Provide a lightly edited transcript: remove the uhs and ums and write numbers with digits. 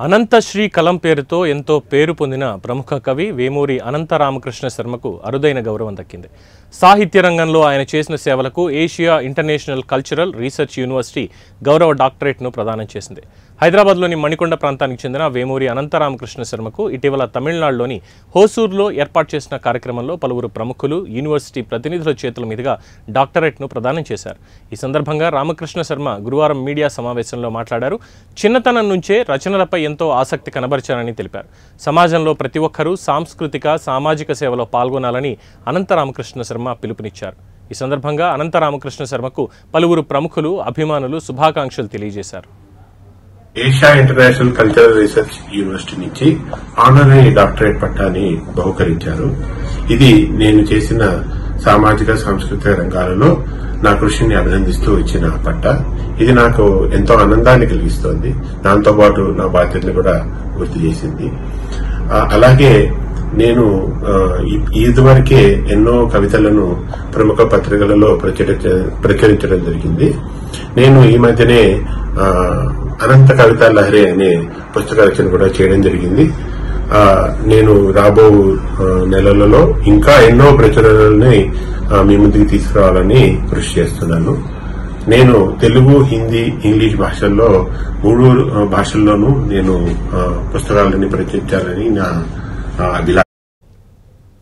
అనంతశ్రీ కలం పేరుతో ఎంతో పేరు పొందిన ప్రముఖ కవి వేమూరి అనంత రామకృష్ణ శర్మకు అరుదైన గౌరవం దక్కింది. సాహిత్య రంగంలో ఆయన చేసిన సేవలకు Asia international cultural research university గౌరవ డాక్టరేట్ను ప్రదానం చేసింది. హైదరాబాద్లోని మణికొండ ప్రాంతానికి చెందిన వేమూరి అనంత రామకృష్ణ శర్మకు ఇటీవల తమిళనాడులోని హోసూర్లో ఏర్పాటు చేసిన కార్యక్రమంలో పలువురు ప్రముఖులు, యూనివర్సిటీ ప్రతినిధుల చేతుల మీదుగా డాక్టరేట్ను ప్రదానం చేశారు. ఈ సందర్భంగా రామకృష్ణ శర్మ గురువారం మీడియా సమావేశంలో మాట్లాడారు. చిన్నతనం నుంచే రచనలపై ఎంతో ఆసక్తి కనబరిచారని తెలిపారు. సమాజంలో ప్రతి ఒక్కరూ సాంస్కృతిక, సామాజిక సేవలో పాల్గొనాలని అనంత రామకృష్ణ శర్మ పిలుపునిచ్చారు. ఈ సందర్భంగా అనంత రామకృష్ణ శర్మకు పలువురు ప్రముఖులు, అభిమానులు శుభాకాంక్షలు తెలియజేశారు. Asia international cultural research university నుంచి ఆనరీ డాక్టరేట్ పట్టాని బహుకరించారు. ఇది నేను చేసిన సామాజిక, సాంస్కృతిక రంగాలలో నా కృషిని అభినందిస్తూ ఇచ్చిన పట్ట. ఇది నాకు ఎంతో ఆనందాన్ని కలిగిస్తోంది. దాంతో పాటు నా బాధ్యతలు కూడా గుర్తు చేసింది. అలాగే నేను ఇదివరకే ఎన్నో కవితలను ప్రముఖ పత్రికలలో ప్రచురించడం జరిగింది. నేను ఈ మధ్యనే అనంత కవితా లహరి అనే పుస్తక రచన కూడా చేయడం జరిగింది. నేను రాబో నెలలలో ఇంకా ఎన్నో ప్రచురణలని మీ ముందుకు తీసుకురావాలని కృషి చేస్తున్నాను. నేను తెలుగు, హిందీ, ఇంగ్లీష్ భాషల్లో 3 భాషల్లోనూ నేను పుస్తకాలని ప్రచురించాలని నా అభిలాష.